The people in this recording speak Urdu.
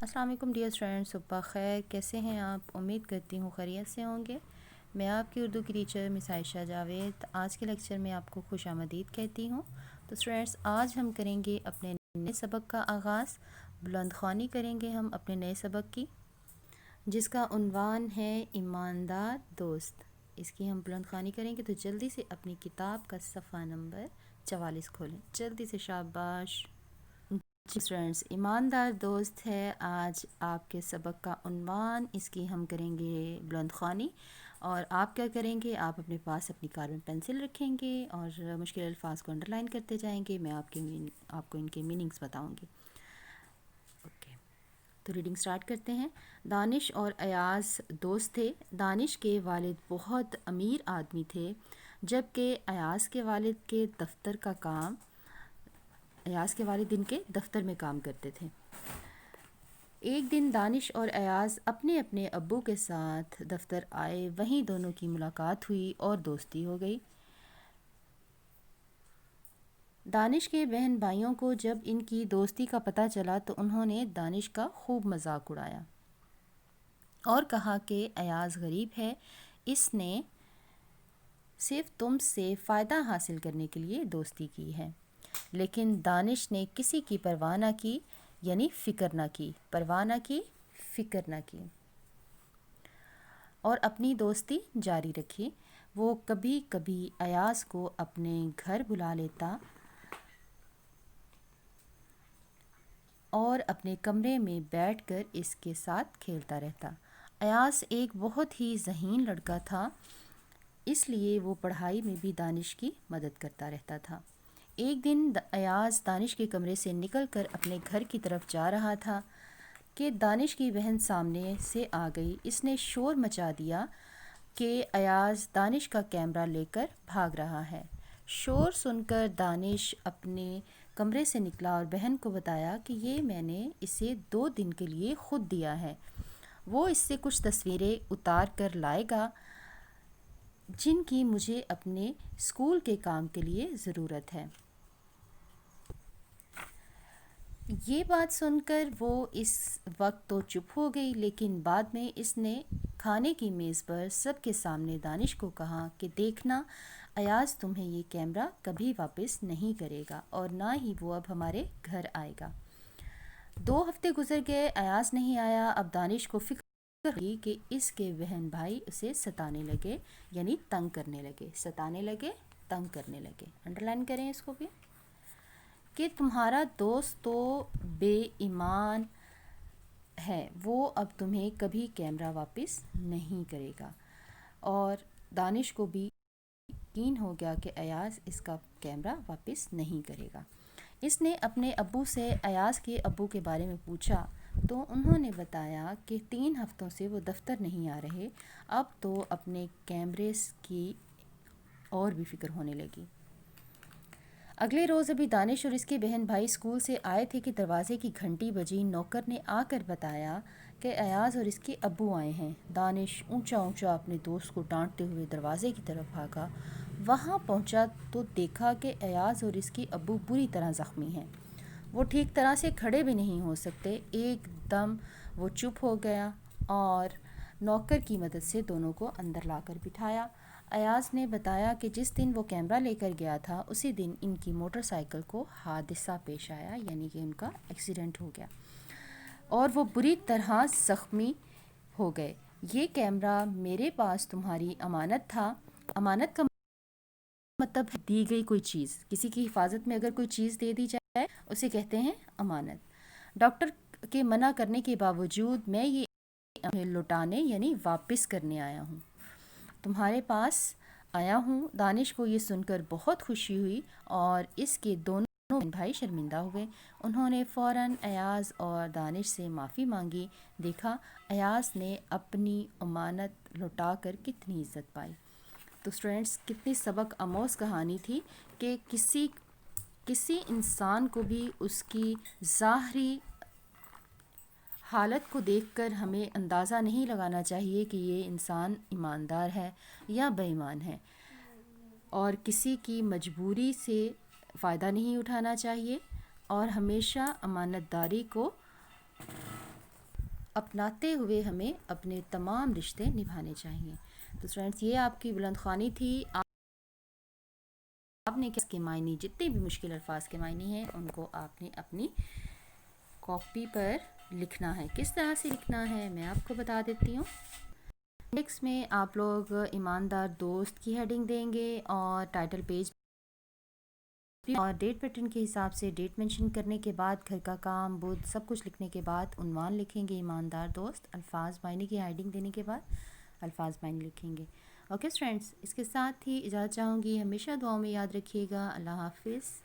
السلام علیکم ڈیئر اسٹوڈنٹس، صبح خیر، کیسے ہیں آپ؟ امید کرتی ہوں خیریت سے ہوں گے۔ میں آپ کی اردو کی ٹیچر مس عائشہ جاوید آج کے لیکچر میں آپ کو خوش آمدید کہتی ہوں۔ تو اسٹوڈنٹس، آج ہم کریں گے اپنے نئے سبق کا آغاز۔ بلند خوانی کریں گے ہم اپنے نئے سبق کی، جس کا عنوان ہے ایماندار دوست۔ اس کی ہم بلند خوانی کریں گے، تو جلدی سے اپنی کتاب کا صفحہ نمبر 44 کھولیں، جلدی سے، شاباش۔ اسٹوڈنٹس، ایماندار دوست ہے آج آپ کے سبق کا عنوان۔ اس کی ہم کریں گے بلند خوانی، اور آپ کیا کریں گے، آپ اپنے پاس اپنی کاربن پینسل رکھیں گے اور مشکل الفاظ کو انڈر لائن کرتے جائیں گے۔ میں آپ کو ان کے میننگز بتاؤں گی۔ اوکے، تو ریڈنگ سٹارٹ کرتے ہیں۔ دانش اور ایاز دوست تھے۔ دانش کے والد بہت امیر آدمی تھے، جبکہ ایاز کے والد ان کے دفتر میں کام کرتے تھے۔ ایک دن دانش اور ایاز اپنے اپنے ابو کے ساتھ دفتر آئے، وہیں دونوں کی ملاقات ہوئی اور دوستی ہو گئی۔ دانش کے بہن بھائیوں کو جب ان کی دوستی کا پتہ چلا تو انہوں نے دانش کا خوب مذاق اڑایا اور کہا کہ ایاز غریب ہے، اس نے صرف تم سے فائدہ حاصل کرنے کے لیے دوستی کی ہے۔ لیکن دانش نے کسی کی پرواہ نہ کی، یعنی فکر نہ کی اور اپنی دوستی جاری رکھی۔ وہ کبھی کبھی ایاز کو اپنے گھر بلا لیتا اور اپنے کمرے میں بیٹھ کر اس کے ساتھ کھیلتا رہتا۔ ایاز ایک بہت ہی ذہین لڑکا تھا، اس لیے وہ پڑھائی میں بھی دانش کی مدد کرتا رہتا تھا۔ ایک دن ایاز دانش کے کمرے سے نکل کر اپنے گھر کی طرف جا رہا تھا کہ دانش کی بہن سامنے سے آ گئی۔ اس نے شور مچا دیا کہ ایاز دانش کا کیمرہ لے کر بھاگ رہا ہے۔ شور سن کر دانش اپنے کمرے سے نکلا اور بہن کو بتایا کہ یہ میں نے اسے 2 دن کے لیے خود دیا ہے، وہ اس سے کچھ تصویریں اتار کر لائے گا جن کی مجھے اپنے اسکول کے کام کے لیے ضرورت ہے۔ یہ بات سن کر وہ اس وقت تو چپ ہو گئی، لیکن بعد میں اس نے کھانے کی میز پر سب کے سامنے دانش کو کہا کہ دیکھنا، ایاز تمہیں یہ کیمرہ کبھی واپس نہیں کرے گا اور نہ ہی وہ اب ہمارے گھر آئے گا۔ 2 ہفتے گزر گئے، ایاز نہیں آیا۔ اب دانش کو فکر ہوئی کہ اس کے بہن بھائی اسے ستانے لگے، یعنی تنگ کرنے لگے۔ انڈرلائن کریں اس کو بھی، کہ تمہارا دوست تو بے ایمان ہے، وہ اب تمہیں کبھی کیمرہ واپس نہیں کرے گا۔ اور دانش کو بھی یقین ہو گیا کہ ایاز اس کا کیمرہ واپس نہیں کرے گا۔ اس نے اپنے ابو سے ایاز کے ابو کے بارے میں پوچھا تو انہوں نے بتایا کہ 3 ہفتوں سے وہ دفتر نہیں آ رہے، اب تو اپنے کیمرے کی اور بھی فکر ہونے لگی۔ اگلے روز ابھی دانش اور اس کے بہن بھائی اسکول سے آئے تھے کہ دروازے کی گھنٹی بجی۔ نوکر نے آ کر بتایا کہ ایاز اور اس کے ابو آئے ہیں۔ دانش اونچا اپنے دوست کو ڈانٹتے ہوئے دروازے کی طرف بھاگا۔ وہاں پہنچا تو دیکھا کہ ایاز اور اس کے ابو بری طرح زخمی ہیں، وہ ٹھیک طرح سے کھڑے بھی نہیں ہو سکتے۔ ایک دم وہ چپ ہو گیا اور نوکر کی مدد سے دونوں کو اندر لا کر بٹھایا۔ ایاز نے بتایا کہ جس دن وہ کیمرہ لے کر گیا تھا اسی دن ان کی موٹر سائیکل کو حادثہ پیش آیا، یعنی کہ ان کا ایکسیڈنٹ ہو گیا اور وہ بری طرح زخمی ہو گئے۔ یہ کیمرہ میرے پاس تمہاری امانت تھا۔ امانت کا مطلب ہے دی گئی کوئی چیز، کسی کی حفاظت میں اگر کوئی چیز دے دی جائے اسے کہتے ہیں امانت۔ ڈاکٹر کے منع کرنے کے باوجود میں یہ لوٹانے یعنی واپس کرنے آیا ہوں، تمہارے پاس آیا ہوں۔ دانش کو یہ سن کر بہت خوشی ہوئی اور اس کے دونوں بہن بھائی شرمندہ ہوئے۔ انہوں نے فوراً ایاز اور دانش سے معافی مانگی۔ دیکھا، ایاز نے اپنی امانت لوٹا کر کتنی عزت پائی۔ تو اسٹوڈنٹس، کتنی سبق آموز کہانی تھی کہ کسی انسان کو بھی اس کی ظاہری حالت کو دیکھ کر ہمیں اندازہ نہیں لگانا چاہیے کہ یہ انسان ایماندار ہے یا بے ایمان ہے، اور کسی کی مجبوری سے فائدہ نہیں اٹھانا چاہیے، اور ہمیشہ امانت داری کو اپناتے ہوئے ہمیں اپنے تمام رشتے نبھانے چاہیے۔ تو فرینڈس یہ آپ کی بلند خوانی تھی۔ آپ نے کس کے معنی، جتنے بھی مشکل الفاظ کے معنی ہیں ان کو آپ نے اپنی کاپی پر لکھنا ہے۔ کس طرح سے لکھنا ہے میں آپ کو بتا دیتی ہوں۔ انڈیکس میں آپ لوگ ایماندار دوست کی ہیڈنگ دیں گے اور ٹائٹل پیج اور ڈیٹ پیٹرن کے حساب سے ڈیٹ مینشن کرنے کے بعد گھر کا کام بدھ سب کچھ لکھنے کے بعد عنوان لکھیں گے ایماندار دوست، الفاظ معنی کی ہیڈنگ دینے کے بعد الفاظ معنی لکھیں گے۔ اوکے فرینڈس، اس کے ساتھ ہی اجازت چاہوں گی، ہمیشہ دعاؤں میں یاد رکھیے گا۔ اللہ حافظ۔